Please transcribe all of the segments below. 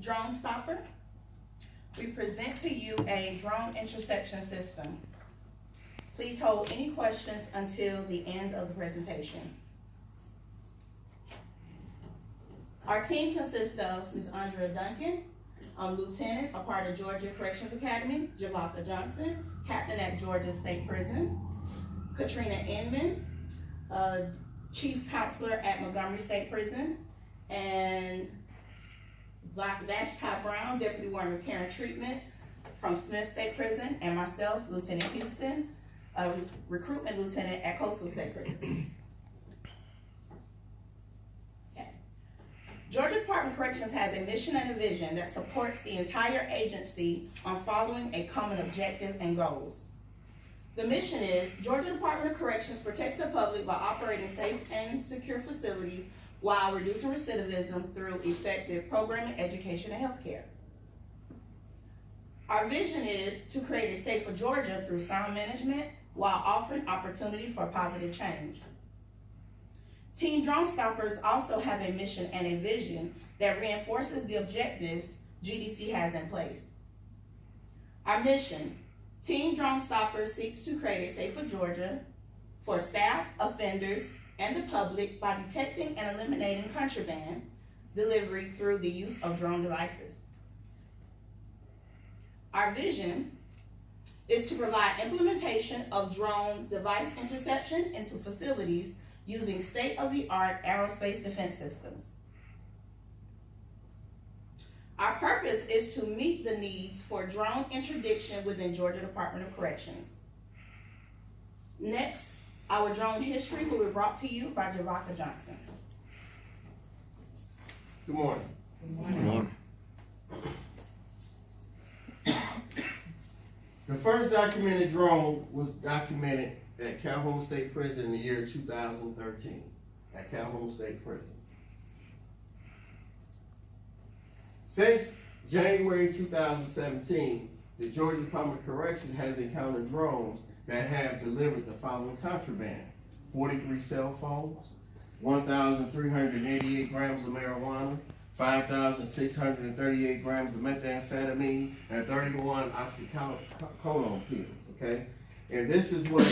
Drone Stopper. We present to you a drone interception system. Please hold any questions until the end of the presentation. Our team consists of Ms. Andrea Duncan, Lieutenant, a part of Georgia Corrections Academy; Javaka Johnson, Captain at Georgia State Prison; Katrina Inman, Chief Counselor at Montgomery State Prison; and Vashti Brown, Deputy Warden of Care and Treatment from Smith State Prison; and myself, Lieutenant Houston, Recruitment Lieutenant at Coastal State Prison. Georgia Department of Corrections has a mission and a vision that supports the entire agency on following a common objective and goals. The mission is: Georgia Department of Corrections protects the public by operating safe and secure facilities while reducing recidivism through effective programming, education, and healthcare. Our vision is to create a safer Georgia through sound management while offering opportunity for positive change. Team Drone Stoppers also have a mission and a vision that reinforces the objectives GDC has in place. Our mission: Team Drone Stoppers seeks to create a safer Georgia for staff, offenders, and the public by detecting and eliminating contraband delivery through the use of drone devices. Our vision is to provide implementation of drone device interception into facilities using state-of-the-art aerospace defense systems. Our purpose is to meet the needs for drone interdiction within Georgia Department of Corrections. Next, our drone history will be brought to you by Javaka Johnson. Good morning. Good morning. The first documented drone was documented at Calhoun State Prison in the year 2013, at Calhoun State Prison. Since January 2017, the Georgia Department of Corrections has encountered drones that have delivered the following contraband: 43 cell phones, 1,388 grams of marijuana, 5,638 grams of methamphetamine, and 31 oxycodone pills, okay? And this is what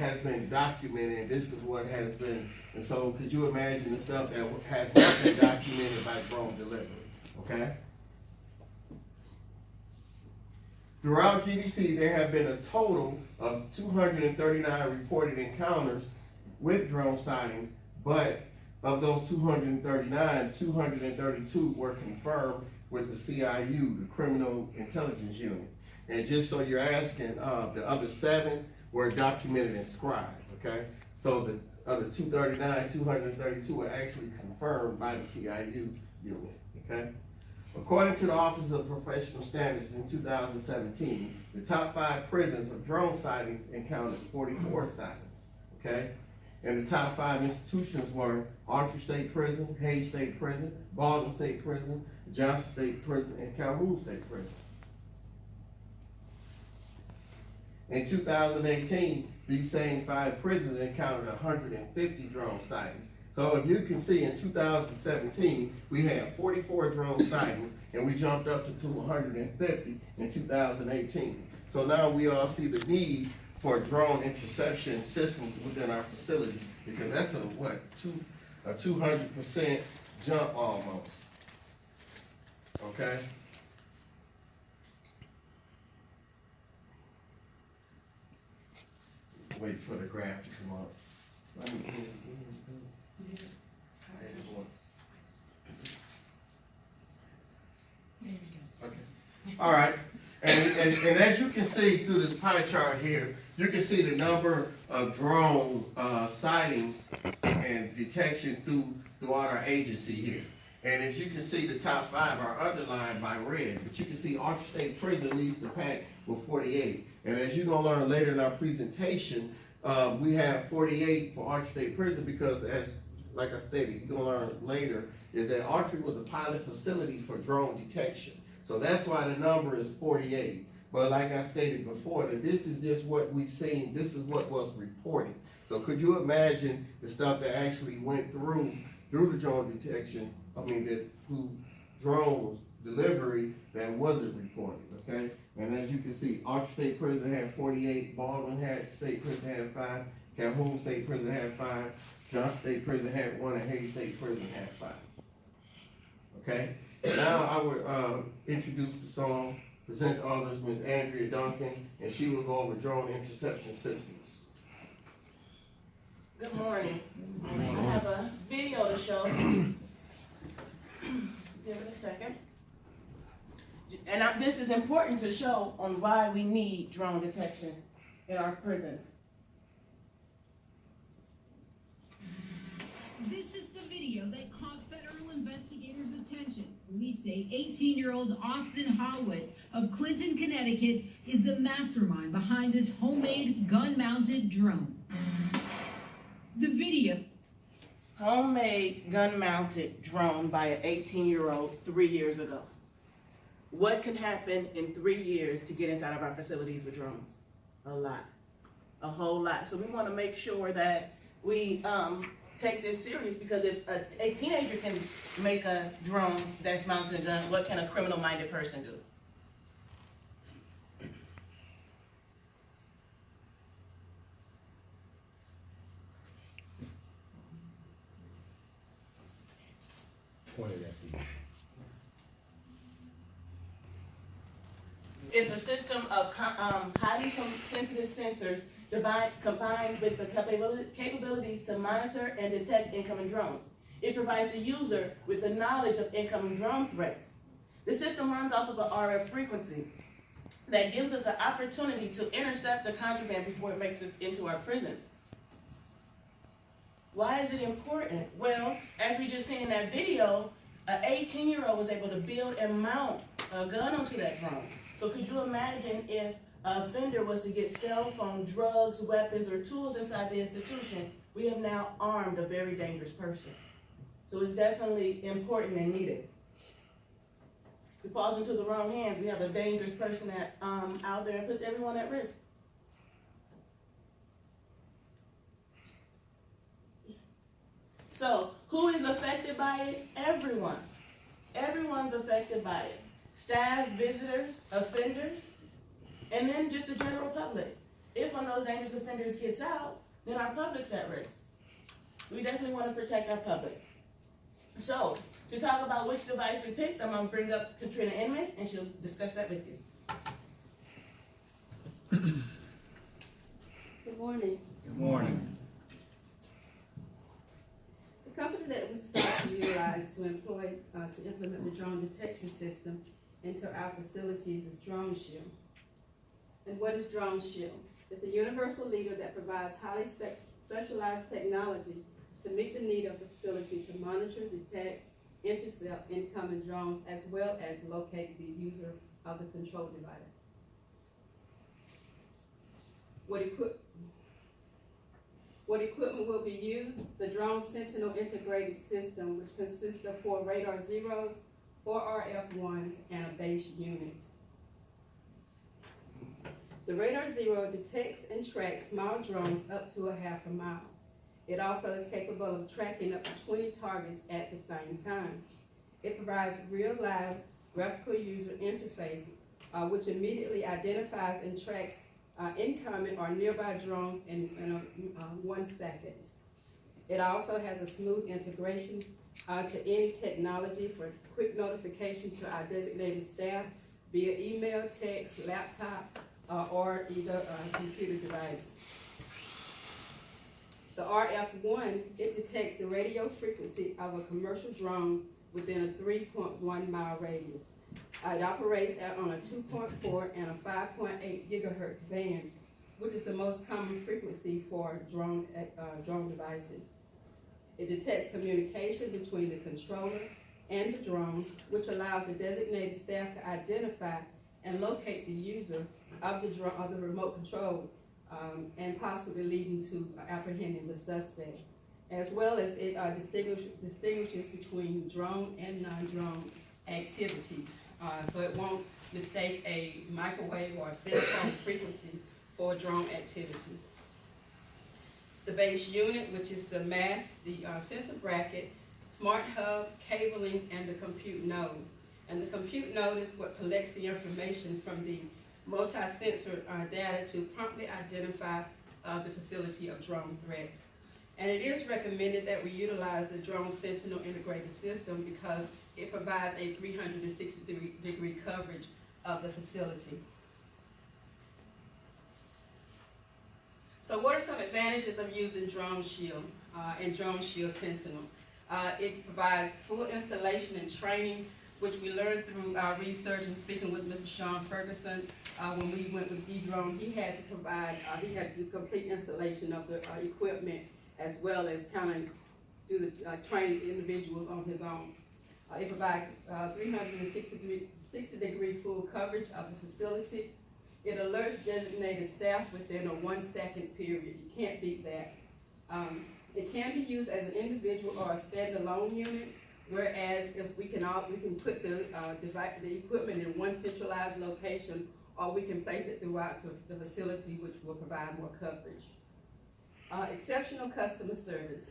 has been documented, and this is what has been, and so could you imagine the stuff that has not been documented by drone delivery, okay? Throughout GDC, there have been a total of 239 reported encounters with drone sightings, but of those 239, 232 were confirmed with the CIU, the Criminal Intelligence Unit. And just so you're asking, the other 7 were documented and scribed, okay? So the other 239, 232 were actually confirmed by the CIU unit, okay? According to the Office of Professional Standards in 2017, the top 5 prisons of drone sightings encountered 44 sightings, okay? And the top 5 institutions were Archer State Prison, Hayes State Prison, Baldwin State Prison, Johnson State Prison, and Calhoun State Prison. In 2018, these same 5 prisons encountered 150 drone sightings. So if you can see, in 2017, we had 44 drone sightings, and we jumped up to 250 in 2018. So now we all see the need for drone interception systems within our facilities, because that's a 200% jump almost, okay? Wait for the graph to come up. Okay. All right. And as you can see through this pie chart here, you can see the number of drone sightings and detection throughout our agency here. And as you can see, the top 5 are underlined by red, but you can see Archer State Prison leads the pack with 48. And as you're gonna learn later in our presentation, we have 48 for Archer State Prison because, as like I stated, you're gonna learn later, is that Archer was a pilot facility for drone detection. So that's why the number is 48. But like I stated before, that this is just what we've seen, this is what was reported. So could you imagine the stuff that actually went through the drone detection, who drones delivery that wasn't reported, okay? And as you can see, Archer State Prison had 48, Baldwin State Prison had 5, Calhoun State Prison had 5, Johnson State Prison had 1, and Hays State Prison had 5. Okay? Now I would introduce the song, present to others, Ms. Andrea Duncan, and she will go over drone interception systems. Good morning. I have a video to show. Give it a second. And this is important to show on why we need drone detection in our prisons. This is the video that caught federal investigators' attention. Police say 18-year-old Austin Howard of Clinton, Connecticut is the mastermind behind this homemade gun-mounted drone. The video. Homemade gun-mounted drone by an 18-year-old 3 years ago. What can happen in 3 years to get inside of our facilities with drones? A lot, a whole lot. So we want to make sure that we take this serious, because if a teenager can make a drone that's mounted a gun, what can a criminal-minded person do? Pointed at you. It's a system of highly sensitive sensors combined with the capabilities to monitor and detect incoming drones. It provides the user with the knowledge of incoming drone threats. The system runs off of an RF frequency that gives us an opportunity to intercept the contraband before it makes it into our prisons. Why is it important? Well, as we just seen in that video, an 18-year-old was able to build and mount a gun onto that drone. So could you imagine if a offender was to get cell phone, drugs, weapons, or tools inside the institution? We have now armed a very dangerous person. So it's definitely important and needed. If it falls into the wrong hands, we have a dangerous person that out there and puts everyone at risk. So who is affected by it? Everyone. Everyone's affected by it. Staff, visitors, offenders, and then just the general public. If one of those dangerous offenders gets out, then our public's at risk. We definitely want to protect our public. So, to talk about which device we picked, I'm going to bring up Katrina Inman, and she'll discuss that with you. Good morning. Good morning. The company that we decided to utilize to implement the drone detection system into our facilities is DroneShield. And what is DroneShield? It's a universal leader that provides highly specialized technology to meet the need of the facility to monitor, detect, intercept incoming drones, as well as locate the user of the control device. What equipment will be used? The Drone Sentinel integrated system, which consists of 4 radar zeros, 4 RF1s, and a base unit. The Radar Zero detects and tracks small drones up to a half a mile. It also is capable of tracking up to 20 targets at the same time. It provides real live graphical user interface, which immediately identifies and tracks incoming or nearby drones in 1 second. It also has a smooth integration to any technology for quick notification to our designated staff via email, text, laptop, or either computer device. The RF1, it detects the radio frequency of a commercial drone within a 3.1 mile radius. It operates on a 2.4 and a 5.8 gigahertz band, which is the most common frequency for drone devices. It detects communication between the controller and the drone, which allows the designated staff to identify and locate the user of the remote control, and possibly leading to apprehending the suspect, as well as it distinguishes between drone and non-drone activities. So it won't mistake a microwave or a cell phone frequency for drone activity. The base unit, which is the mast, the sensor bracket, smart hub, cabling, and the compute node. And the compute node is what collects the information from the multi-sensor data to promptly identify the facility of drone threats. And it is recommended that we utilize the Drone Sentinel integrated system because it provides a 360-degree coverage of the facility. So what are some advantages of using Drone Shield and Drone Shield Sentinel? It provides full installation and training, which we learned through our research and speaking with Mr. Sean Ferguson. When we went with D-Drone, he had to provide, he had the complete installation of the equipment as well as kind of do the train individuals on his own. It provides 360-degree full coverage of the facility. It alerts designated staff within a 1 second period. You can't beat that. It can be used as an individual or a standalone unit, whereas if we can put the equipment in one centralized location, or we can place it throughout to the facility, which will provide more coverage. Exceptional customer service.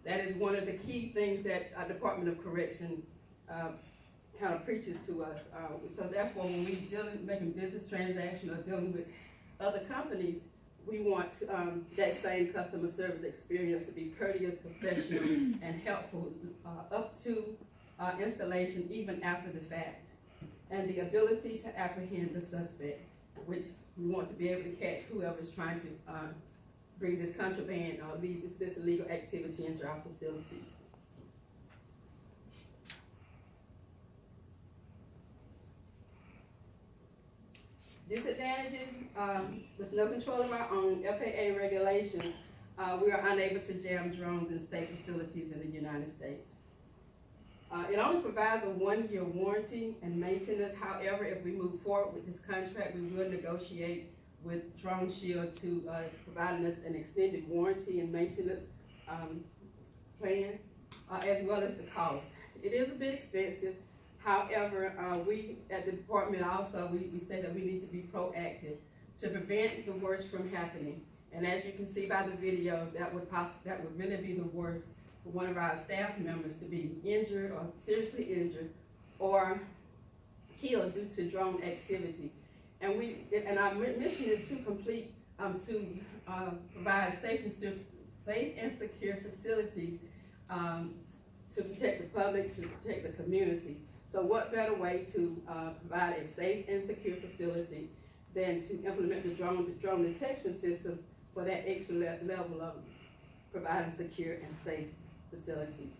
That is one of the key things that our Department of Correction kind of preaches to us. So therefore, when we making business transactions or dealing with other companies, we want that same customer service experience to be courteous, professional, and helpful up to installation, even after the fact. And the ability to apprehend the suspect, which we want to be able to catch whoever is trying to bring this contraband or lead this illegal activity into our facilities. Disadvantages, with no control of our own FAA regulations, we are unable to jam drones in state facilities in the United States. It only provides a 1-year warranty and maintenance. However, if we move forward with this contract, we will negotiate with Drone Shield to provide us an extended warranty and maintenance plan, as well as the cost. It is a bit expensive. However, we at the department also, we say that we need to be proactive to prevent the worst from happening. And as you can see by the video, that would really be the worst for one of our staff members to be injured or seriously injured or killed due to drone activity. And our mission is to provide safe and secure facilities to protect the public, to protect the community. So what better way to provide a safe and secure facility than to implement the drone detection systems for that extra level of providing secure and safe facilities.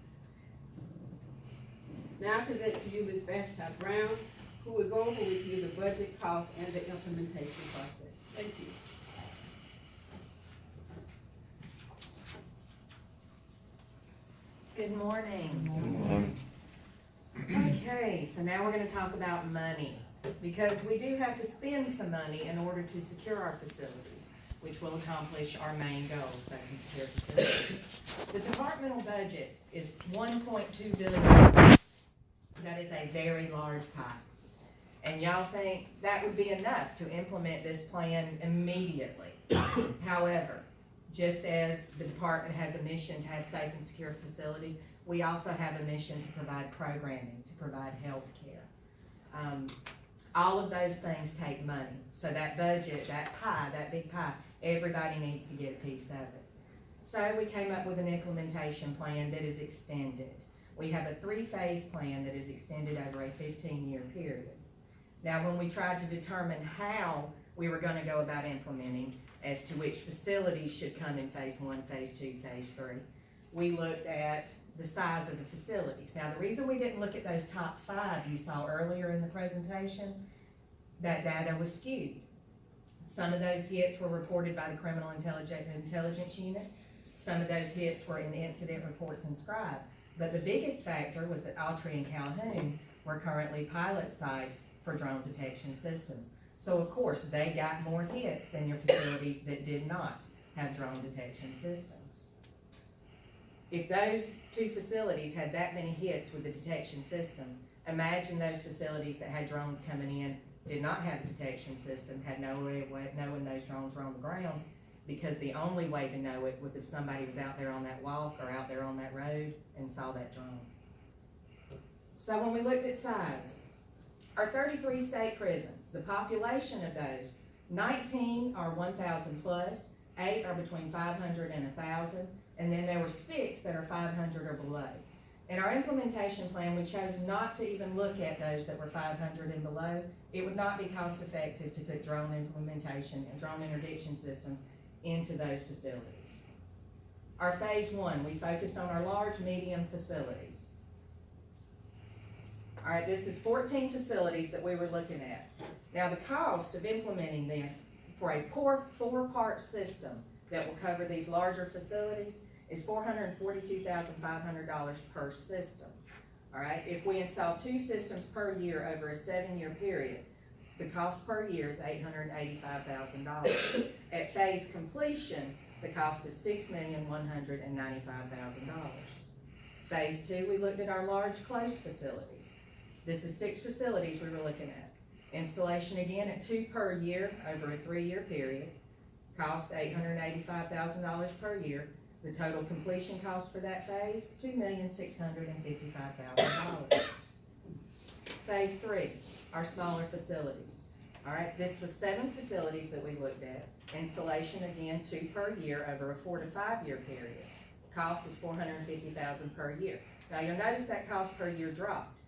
Now I present to you Ms. Vashti Brown, who will go over with you the budget, cost, and the implementation process. Thank you. Good morning. Okay, so now we're gonna talk about money, because we do have to spend some money in order to secure our facilities, which will accomplish our main goal, safe and secure facilities. The departmental budget is $1.2 billion. That is a very large pie. And y'all think that would be enough to implement this plan immediately. However, just as the department has a mission to have safe and secure facilities, we also have a mission to provide programming, to provide health care. All of those things take money. So that budget, that pie, that big pie, everybody needs to get a piece of it. So we came up with an implementation plan that is extended. We have a 3-phase plan that is extended over a 15-year period. Now, when we tried to determine how we were going to go about implementing as to which facilities should come in phase 1, phase 2, phase 3, we looked at the size of the facilities. Now, the reason we didn't look at those top 5 you saw earlier in the presentation, that data was skewed. Some of those hits were reported by the Criminal Intelligence Unit. Some of those hits were in incident reports and Scribe. But the biggest factor was that Autry and Calhoun were currently pilot sites for drone detection systems. So of course, they got more hits than your facilities that did not have drone detection systems. If those 2 facilities had that many hits with the detection system, imagine those facilities that had drones coming in, did not have a detection system, had no way of knowing those drones were on the ground, because the only way to know it was if somebody was out there on that walk or out there on that road and saw that drone. So when we looked at size, Our 33 state prisons, the population of those, 19 are 1,000 plus, 8 are between 500 and 1,000, and then there were 6 that are 500 or below. In our implementation plan, we chose not to even look at those that were 500 and below. It would not be cost effective to put drone implementation and drone interdiction systems into those facilities. Our phase 1, we focused on our large, medium facilities. All right, this is 14 facilities that we were looking at. Now, the cost of implementing this for a four-part system that will cover these larger facilities is $442,500 per system. All right, if we install 2 systems per year over a 7-year period, the cost per year is $885,000. At phase completion, the cost is $6,195,000. Phase 2, we looked at our large closed facilities. This is 6 facilities we were looking at. Installation again at 2 per year over a 3-year period. Cost $885,000 per year. The total completion cost for that phase, $2,655,000. Phase 3, our smaller facilities. All right, this was 7 facilities that we looked at. Installation again, 2 per year over a 4 to 5 year period. Cost is $450,000 per year. Now you'll notice that cost per year dropped.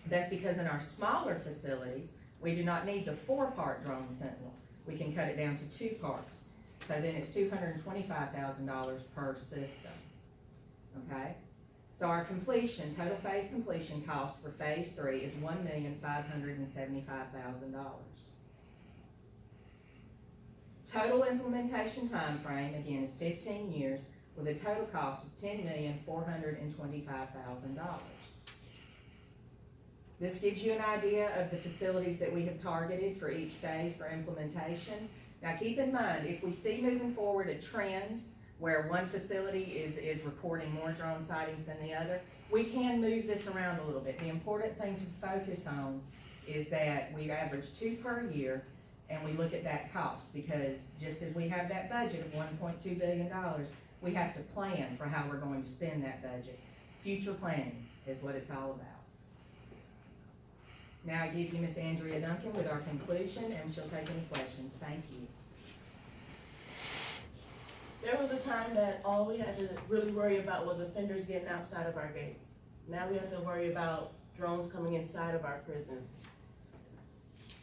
That's because in our smaller facilities, we do not need the 4-part drone sentinel. We can cut it down to 2 parts. So then it's $225,000 per system. Okay? So our completion, total phase completion cost for phase 3 is $1,575,000. Total implementation time frame, again, is 15 years with a total cost of $10,425,000. This gives you an idea of the facilities that we have targeted for each phase for implementation. Now keep in mind, if we see moving forward a trend where one facility is reporting more drone sightings than the other, we can move this around a little bit. The important thing to focus on is that we average 2 per year and we look at that cost, because just as we have that budget of $1.2 billion, we have to plan for how we're going to spend that budget. Future planning is what it's all about. Now I give you Miss Andrea Duncan with our conclusion, and she'll take any questions. Thank you. There was a time that all we had to really worry about was offenders getting outside of our gates. Now we have to worry about drones coming inside of our prisons.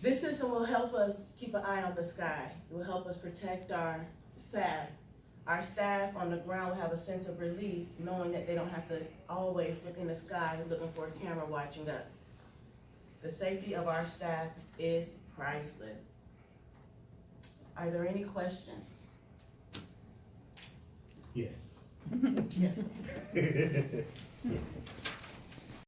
This system will help us keep an eye on the sky. It will help us protect our staff. Our staff on the ground will have a sense of relief knowing that they don't have to always look in the sky looking for a camera watching us. The safety of our staff is priceless. Are there any questions? Yes. Yes. Yes.